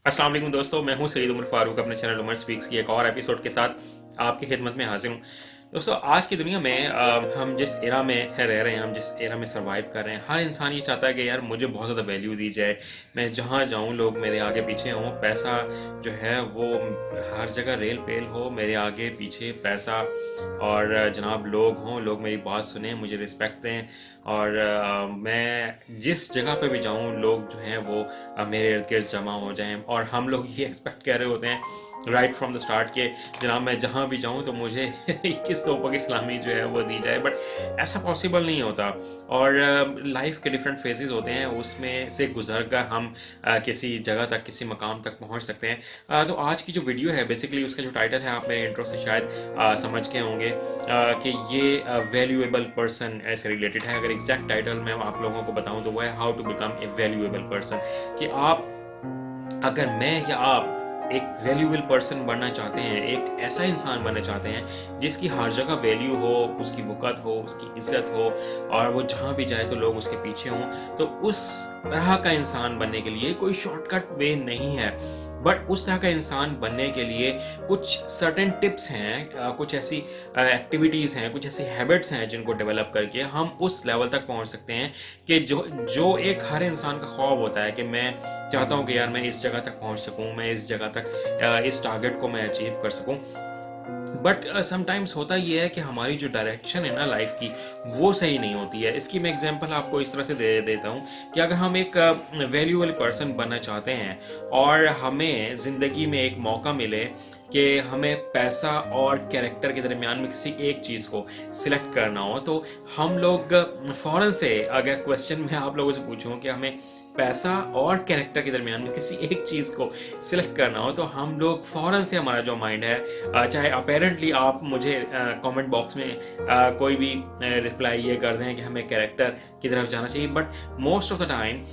अस्सलाम वालेकुम दोस्तों, मैं हूं सईद उमर फारूक अपने चैनल उमर स्पीक्स की एक और एपिसोड के साथ आपकी खिदमत में हाजिर हूं। दोस्तों, आज की दुनिया में हम जिस एरा में रह रहे हैं, हम जिस एरा में सर्वाइव कर रहे हैं, हर इंसान ये चाहता है कि यार मुझे बहुत ज़्यादा वैल्यू दी जाए। मैं जहाँ जाऊँ लोग मेरे आगे पीछे हों, पैसा जो है वो हर जगह रेल पेल हो, मेरे आगे पीछे पैसा। और जनाब लोग हों, लोग मेरी बात सुने, मुझे रिस्पेक्ट दें। और मैं जिस जगह पे भी जाऊं लोग जो हैं वो मेरे इर्द गिर्द जमा हो जाएं। और हम लोग ये एक्सपेक्ट कर रहे होते हैं राइट फ्रॉम द स्टार्ट के जनाब मैं जहाँ भी जाऊँ तो मुझे 21 तोपों की सलामी जो है वो दी जाए, बट ऐसा पॉसिबल नहीं होता। और लाइफ के डिफरेंट फेजेस होते हैं, उसमें से गुजर कर हम किसी जगह तक, किसी मकाम तक पहुँच सकते हैं। तो आज की जो वीडियो है बेसिकली उसका जो टाइटल है आप मेरे इंट्रो से शायद समझ के होंगे कि ये वैल्यूएबल पर्सन ऐसे रिलेटेड है। अगर एग्जैक्ट टाइटल मैं आप लोगों को बताऊं तो वो है how to become a valuable person. कि आप, अगर मैं या आप एक वैल्यूएबल पर्सन बनना चाहते हैं, एक ऐसा इंसान बनना चाहते हैं जिसकी हर जगह वैल्यू हो, उसकी वक़्त हो, उसकी इज्जत हो, और वो जहाँ भी जाए तो लोग उसके पीछे हों, तो उस तरह का इंसान बनने के लिए कोई शॉर्टकट वे नहीं है। बट उस तरह का इंसान बनने के लिए कुछ सर्टेन टिप्स हैं, कुछ ऐसी एक्टिविटीज़ हैं, कुछ ऐसी हैबिट्स हैं जिनको डेवलप करके हम उस लेवल तक पहुंच सकते हैं कि जो जो एक हर इंसान का ख्वाब होता है कि मैं चाहता हूँ कि यार मैं इस जगह तक पहुंच सकूं, मैं इस जगह तक इस टारगेट को मैं अचीव कर सकूं। बट समटाइम्स होता ये है कि हमारी जो डायरेक्शन है ना लाइफ की, वो सही नहीं होती है। इसकी मैं एग्जांपल आपको इस तरह से दे देता हूँ कि अगर हम एक वैल्यूएबल पर्सन बनना चाहते हैं और हमें ज़िंदगी में एक मौका मिले कि हमें पैसा और कैरेक्टर के दरमियान में किसी एक चीज़ को सिलेक्ट करना हो, तो हम लोग फ़ौरन से, अगर क्वेश्चन मैं आप लोगों से पूछूं कि हमें पैसा और कैरेक्टर के दरमियान में किसी एक चीज़ को सिलेक्ट करना हो, तो हम लोग फ़ौरन से, हमारा जो माइंड है, चाहे अपेरेंटली आप मुझे कमेंट बॉक्स में कोई भी रिप्लाई ये कर दें कि हमें कैरेक्टर की तरफ जाना चाहिए, but most of the time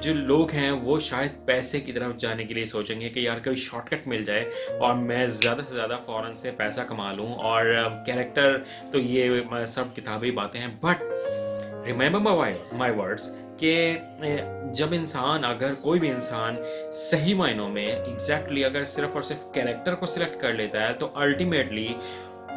जो लोग हैं वो शायद पैसे की तरफ जाने के लिए सोचेंगे कि यार कोई शॉर्टकट मिल जाए और मैं ज़्यादा से ज़्यादा फ़ौरन से पैसा कमा लूँ, और कैरेक्टर तो ये सब किताबी बातें हैं। बट रिमेंबर माई वर्ड्स कि जब इंसान, अगर कोई भी इंसान सही मायनों में एग्जैक्टली अगर सिर्फ और सिर्फ कैरेक्टर को सिलेक्ट कर लेता है, तो अल्टीमेटली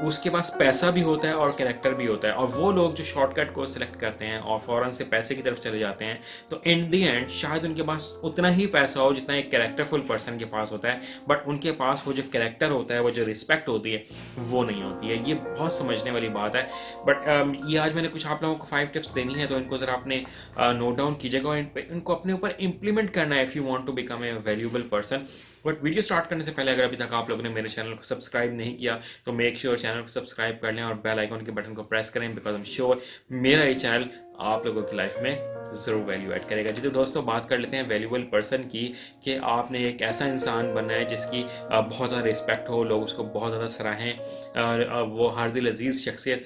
उसके पास पैसा भी होता है और कैरेक्टर भी होता है। और वो लोग जो शॉर्टकट को सिलेक्ट करते हैं और फौरन से पैसे की तरफ चले जाते हैं, तो इन दी एंड शायद उनके पास उतना ही पैसा हो जितना एक कैरेक्टरफुल पर्सन के पास होता है, बट उनके पास वो जो कैरेक्टर होता है, वो जो रिस्पेक्ट होती है, वो नहीं होती है। ये बहुत समझने वाली बात है। बट ये आज मैंने कुछ आप लोगों को 5 टिप्स देनी है, तो इनको ज़रा अपने नोट डाउन कीजिएगा और इनको अपने ऊपर इंप्लीमेंट करना है if you want to become a valuable person. But video start करने से पहले अगर अभी तक आप लोगों ने मेरे चैनल को सब्सक्राइब नहीं किया तो मेक श्योर चैनल को सब्सक्राइब कर लें और बेल आइकन के बटन को प्रेस करें, बिकॉज आई एम श्योर मेरा ये चैनल आप लोगों की लाइफ में ज़रूर वैल्यू ऐड करेगा। जी तो दोस्तों, बात कर लेते हैं वैल्यूएबल पर्सन की, कि आपने एक ऐसा इंसान बनना है जिसकी बहुत ज़्यादा रिस्पेक्ट हो, लोग उसको बहुत ज़्यादा सराहें, और वो हर दिल अजीज़ शख्सियत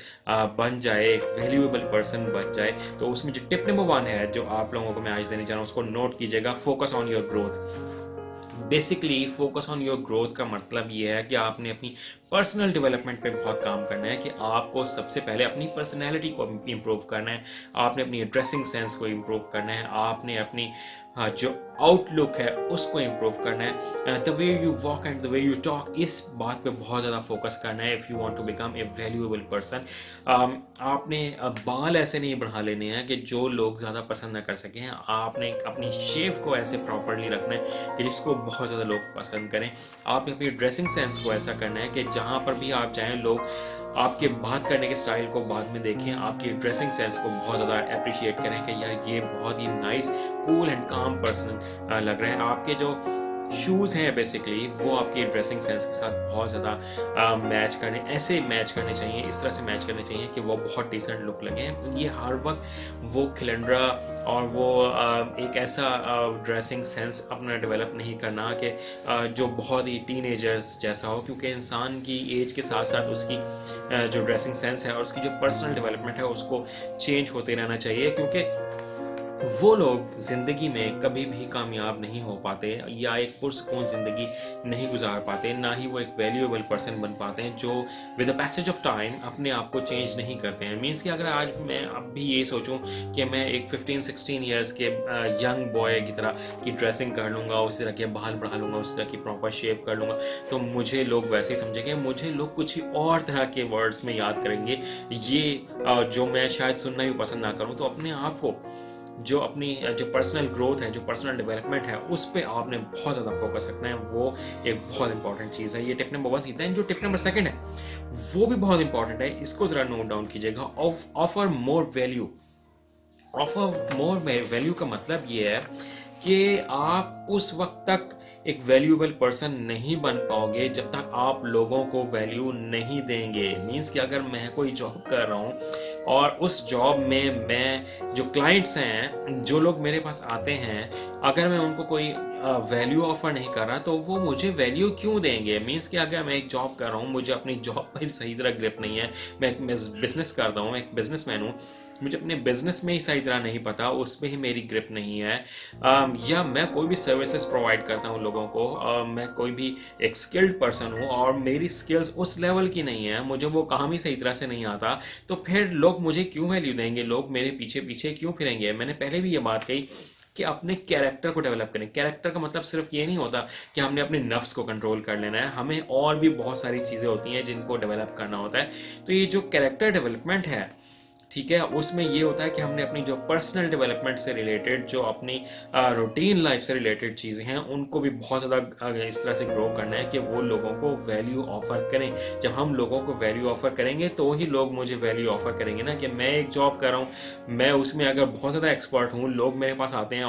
बन जाए, एक वैल्यूएबल पर्सन बन जाए। तो उसमें जो टिप नंबर 1 है जो आप लोगों को मैं आज देने जा रहा हूँ, उसको नोट कीजिएगा। Focus on your growth. Basically focus on your growth का मतलब ये है कि आपने अपनी पर्सनल डेवलपमेंट पे बहुत काम करना है। कि आपको सबसे पहले अपनी पर्सनैलिटी को इम्प्रूव करना है, आपने अपनी ड्रेसिंग सेंस को इम्प्रूव करना है, आपने अपनी जो आउटलुक है उसको इम्प्रूव करना है, the way you walk and the way you talk, इस बात पे बहुत ज़्यादा फोकस करना है if you want to become a valuable person. आपने बाल ऐसे नहीं बढ़ा लेने हैं कि जो लोग ज़्यादा पसंद ना कर सकें। आपने अपनी शेव को ऐसे प्रॉपरली रखना है कि जिसको बहुत ज़्यादा लोग पसंद करें। आपने अपनी ड्रेसिंग सेंस को ऐसा करना है कि जहाँ पर भी आप जाएं लोग आपके बात करने के स्टाइल को बाद में देखें, आपकी ड्रेसिंग सेंस को बहुत ज़्यादा अप्रिशिएट करें कि यार ये बहुत ही nice, cool and calm person लग रहे हैं। आपके जो शूज़ हैं बेसिकली वो आपकी ड्रेसिंग सेंस के साथ बहुत ज़्यादा मैच करने, ऐसे मैच करने चाहिए, इस तरह से मैच करने चाहिए कि वो बहुत डिसेंट लुक लगे। ये हर वक्त वो खिलंड्रा और वो एक ऐसा ड्रेसिंग सेंस अपना डेवलप नहीं करना कि जो बहुत ही टीनेजर्स जैसा हो, क्योंकि इंसान की एज के साथ साथ उसकी जो ड्रेसिंग सेंस है और उसकी जो पर्सनल डेवलपमेंट है उसको चेंज होते रहना चाहिए। क्योंकि वो लोग ज़िंदगी में कभी भी कामयाब नहीं हो पाते या एक पुरसुकून ज़िंदगी नहीं गुजार पाते, ना ही वो एक वैल्यूएबल पर्सन बन पाते हैं जो with the passage of time अपने आप को चेंज नहीं करते हैं। मीन्स कि अगर आज मैं अब भी ये सोचूं कि मैं एक 15-16 ईयर्स के यंग बॉय की तरह की ड्रेसिंग कर लूँगा, उसी तरह के बाल बढ़ा लूँगा, उसी तरह की प्रॉपर शेप कर लूँगा, तो मुझे लोग वैसे ही समझेंगे, मुझे लोग कुछ ही और तरह के वर्ड्स में याद करेंगे। ये जो मैं शायद सुनना भी पसंद ना करूँ। तो अपने आप को जो अपनी जो पर्सनल ग्रोथ है, जो पर्सनल डेवलपमेंट है, उस पे आपने बहुत ज़्यादा फोकस रखना है। वो एक बहुत इंपॉर्टेंट चीज़ है। ये टिप नंबर 1 थी। दैन जो टिप नंबर 2 है वो भी बहुत इंपॉर्टेंट है, इसको ज़रा नोट डाउन कीजिएगा। Offer more value. Offer more value का मतलब ये है कि आप उस वक्त तक एक वैल्यूएबल पर्सन नहीं बन पाओगे जब तक आप लोगों को वैल्यू नहीं देंगे। मीन्स कि अगर मैं कोई जॉब कर रहा हूँ और उस जॉब में मैं जो क्लाइंट्स हैं, जो लोग मेरे पास आते हैं, अगर मैं उनको कोई वैल्यू ऑफर नहीं कर रहा तो वो मुझे वैल्यू क्यों देंगे। मीन्स कि अगर मैं एक जॉब कर रहा हूँ, मुझे अपनी जॉब पर सही तरह ग्रिप नहीं है, मैं एक बिजनेस करता हूँ, एक बिजनेसमैन हूँ, मुझे अपने बिजनेस में ही सही तरह नहीं पता, उसमें ही मेरी ग्रिप नहीं है, या मैं कोई भी सर्विसेज प्रोवाइड करता हूँ लोगों को, मैं कोई भी एक स्किल्ड पर्सन हूँ और मेरी स्किल्स उस लेवल की नहीं है, मुझे वो काम ही सही तरह से नहीं आता, तो फिर लोग मुझे क्यों वैल्यू देंगे, लोग मेरे पीछे पीछे क्यों फिरेंगे। मैंने पहले भी ये बात कही कि अपने कैरेक्टर को डेवलप करें। कैरेक्टर का मतलब सिर्फ ये नहीं होता कि हमने अपने नफ्स को कंट्रोल कर लेना है, हमें और भी बहुत सारी चीज़ें होती हैं जिनको डेवलप करना होता है। तो ये जो कैरेक्टर डेवलपमेंट है, ठीक है, उसमें ये होता है कि हमने अपनी जो पर्सनल डेवलपमेंट से रिलेटेड, जो अपनी रूटीन लाइफ से रिलेटेड चीज़ें हैं, उनको भी बहुत ज़्यादा इस तरह से ग्रो करना है कि वो लोगों को वैल्यू ऑफर करें। जब हम लोगों को वैल्यू ऑफर करेंगे तो ही लोग मुझे वैल्यू ऑफर करेंगे ना। कि मैं एक जॉब कर रहा हूँ, मैं उसमें अगर बहुत ज़्यादा एक्सपर्ट हूँ, लोग मेरे पास आते हैं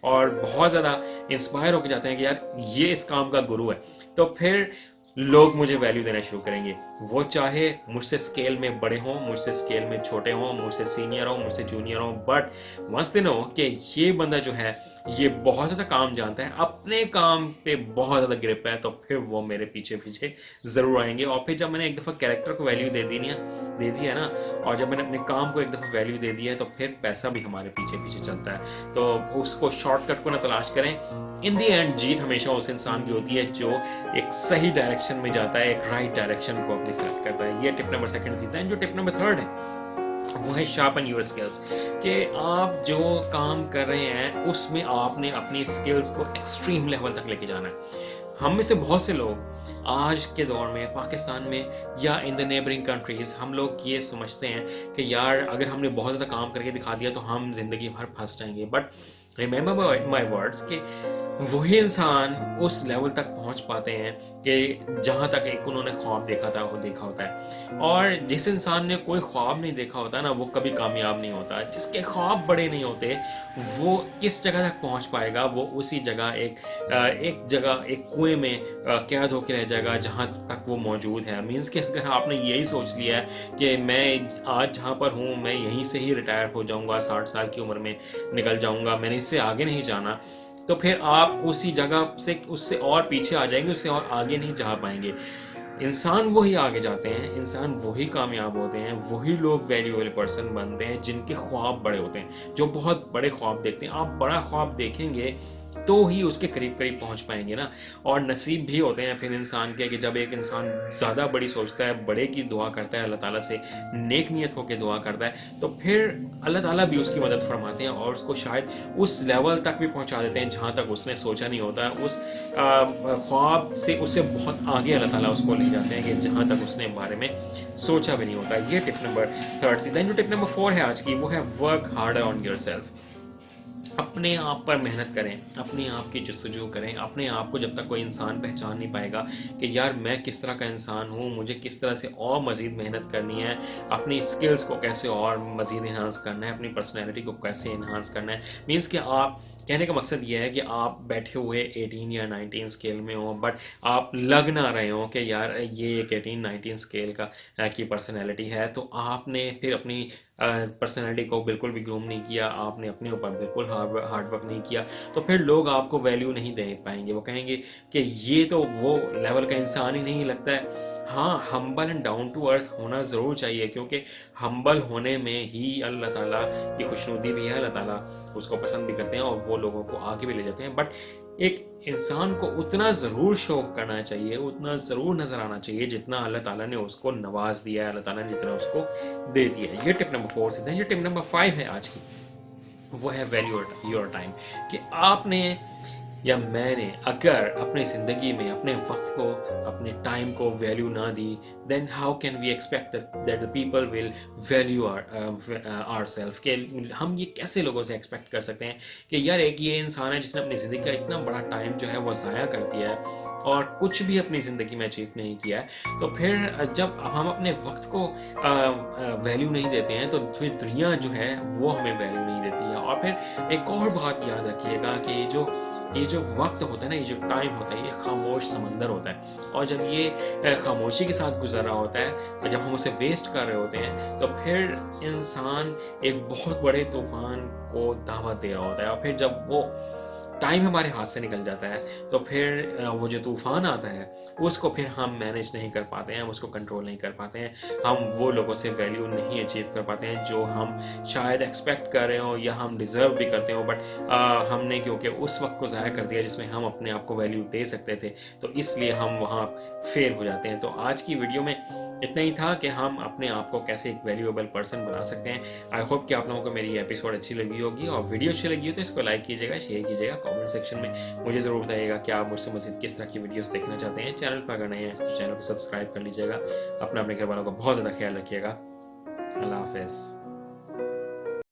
और बहुत ज़्यादा इंस्पायर होकर जाते हैं कि यार ये इस काम का गुरु है, तो फिर लोग मुझे वैल्यू देना शुरू करेंगे। वो चाहे मुझसे स्केल में बड़े हों, मुझसे स्केल में छोटे हों, मुझसे सीनियर हों, मुझसे जूनियर हों, बट वंस दे नो कि ये बंदा जो है ये बहुत ज़्यादा काम जानता है, अपने काम पे बहुत ज़्यादा ग्रिप है, तो फिर वो मेरे पीछे पीछे ज़रूर आएंगे। और फिर जब मैंने एक दफ़ा कैरेक्टर को वैल्यू दे दी है ना, और जब मैंने अपने काम को एक दफ़ा वैल्यू दे दी है, तो फिर पैसा भी हमारे पीछे पीछे चलता है। तो उसको शॉर्टकट को ना तलाश करें। इन दी एंड जीत हमेशा उस इंसान की होती है जो एक सही डायरेक्शन में जाता है, एक राइट डायरेक्शन को अपनी सेलेक्ट करता है। ये टिप नंबर 2 थी। दैन जो टिप नंबर 3 है वो है शार्पन योर स्किल्स। कि आप जो काम कर रहे हैं उसमें आपने अपनी स्किल्स को एक्सट्रीम लेवल तक लेके जाना है। हम में से बहुत से लोग आज के दौर में पाकिस्तान में या इन द नेबरिंग कंट्रीज, हम लोग ये समझते हैं कि यार अगर हमने बहुत ज़्यादा काम करके दिखा दिया तो हम जिंदगी भर फंस जाएंगे। बट रिमेंबर माई वर्ड्स कि वही इंसान उस लेवल तक पहुंच पाते हैं कि जहां तक एक उन्होंने ख्वाब देखा होता है। और जिस इंसान ने कोई ख्वाब नहीं देखा होता ना, वो कभी कामयाब नहीं होता। जिसके ख्वाब बड़े नहीं होते, वो किस जगह तक पहुंच पाएगा, वो उसी जगह एक जगह एक कुएं में कैद होकर रह जाएगा जहां तक वो मौजूद है। मीन्स कि अगर आपने यही सोच लिया है कि मैं आज जहां पर हूं मैं यहीं से ही रिटायर हो जाऊंगा, 60 साल की उम्र में निकल जाऊंगा, मैंने इससे आगे नहीं जाना, तो फिर आप उसी जगह से उससे और पीछे आ जाएंगे, उससे और आगे नहीं जा पाएंगे। इंसान वही आगे जाते हैं, इंसान वही कामयाब होते हैं, वही लोग वैल्यूएबल पर्सन बनते हैं जिनके ख्वाब बड़े होते हैं, जो बहुत बड़े ख्वाब देखते हैं। आप बड़ा ख्वाब देखेंगे तो ही उसके करीब करीब पहुंच पाएंगे ना। और नसीब भी होते हैं फिर इंसान के कि जब एक इंसान ज़्यादा बड़ी सोचता है, बड़े की दुआ करता है अल्लाह ताला से, नेक नियत होकर दुआ करता है, तो फिर अल्लाह ताला भी उसकी मदद फरमाते हैं और उसको शायद उस लेवल तक भी पहुंचा देते हैं जहां तक उसने सोचा नहीं होता है। उस ख्वाब से उससे बहुत आगे अल्लाह ताला उसको ले जाते हैं कि जहां तक उसने बारे में सोचा भी नहीं होता। ये टिप नंबर 3 थी। दैन जो टिप नंबर 4 है आज की, वो है work harder on your self. अपने आप पर मेहनत करें, अपने आप की जस्तजू करें। अपने आप को जब तक कोई इंसान पहचान नहीं पाएगा कि यार मैं किस तरह का इंसान हूँ, मुझे किस तरह से और मज़ीद मेहनत करनी है, अपनी स्किल्स को कैसे और मज़ीद इन्हांस करना है, अपनी पर्सनैलिटी को कैसे इन्हांस करना है। मीन्स कि आप कहने का मकसद ये है कि आप बैठे हुए 18 या 19 स्केल में हो, बट आप लग ना रहे हो कि यार ये एक 18-19 स्केल का की पर्सनैलिटी है। तो आपने फिर अपनी पर्सनैलिटी को बिल्कुल भी ग्रूम नहीं किया, आपने अपने ऊपर बिल्कुल हार्ड वर्क नहीं किया, तो फिर लोग आपको वैल्यू नहीं दे पाएंगे। वो कहेंगे कि ये तो वो लेवल का इंसान ही नहीं लगता है। हाँ, humble and down to earth होना ज़रूर चाहिए, क्योंकि हम्बल होने में ही अल्लाह ताला की खुशनुदी भी है, अल्लाह ताला उसको पसंद भी करते हैं और वो लोगों को आगे भी ले जाते हैं। बट एक इंसान को उतना ज़रूर शो करना चाहिए, उतना ज़रूर नज़र आना चाहिए जितना अल्लाह ताला ने उसको नवाज दिया है, अल्लाह ताला ने जितना उसको दे दिया है। ये टिप नंबर 4 से था। ये टिप नंबर 5 है आज की, वो है वैल्यू योर टाइम। कि आपने या मैंने अगर अपनी ज़िंदगी में अपने वक्त को, अपने टाइम को वैल्यू ना दी, then how can we expect that the people will value our self. कि हम ये कैसे लोगों से एक्सपेक्ट कर सकते हैं कि यार एक ये इंसान है जिसने अपनी ज़िंदगी का इतना बड़ा टाइम जो है वो ज़ाया कर दिया है और कुछ भी अपनी ज़िंदगी में अचीव नहीं किया है। तो फिर जब हम अपने वक्त को वैल्यू नहीं देते हैं तो फिर दुनिया जो है वो हमें वैल्यू नहीं देती है। और फिर एक और बात याद रखिएगा कि ये जो वक्त होता है ना, ये जो टाइम होता है, ये खामोश समंदर होता है। और जब ये खामोशी के साथ गुजर रहा होता है और जब हम उसे वेस्ट कर रहे होते हैं तो फिर इंसान एक बहुत बड़े तूफान को दावत दे रहा होता है। और फिर जब वो टाइम हमारे हाथ से निकल जाता है तो फिर वो जो तूफान आता है उसको फिर हम मैनेज नहीं कर पाते हैं, हम उसको कंट्रोल नहीं कर पाते हैं, हम वो लोगों से वैल्यू नहीं अचीव कर पाते हैं जो हम शायद एक्सपेक्ट कर रहे हो या हम डिज़र्व भी करते हो। बट हमने क्योंकि उस वक्त को ज़ाया कर दिया जिसमें हम अपने आप को वैल्यू दे सकते थे, तो इसलिए हम वहाँ फेल हो जाते हैं। तो आज की वीडियो में इतना ही था कि हम अपने आप को कैसे एक वैल्यूएबल पर्सन बना सकते हैं। आई होप कि आप लोगों को मेरी ये एपिसोड अच्छी लगी होगी, और वीडियो अच्छी लगी हो तो इसको लाइक कीजिएगा, शेयर कीजिएगा, कमेंट सेक्शन में मुझे ज़रूर बताइएगा कि आप मुझसे मज़ीद किस तरह की वीडियोस देखना चाहते हैं। चैनल पर अगर नए हैं तो चैनल को सब्सक्राइब कर लीजिएगा। अपने घर वालों का बहुत ज़्यादा ख्याल रखिएगा। अल्लाह हाफ़िज़।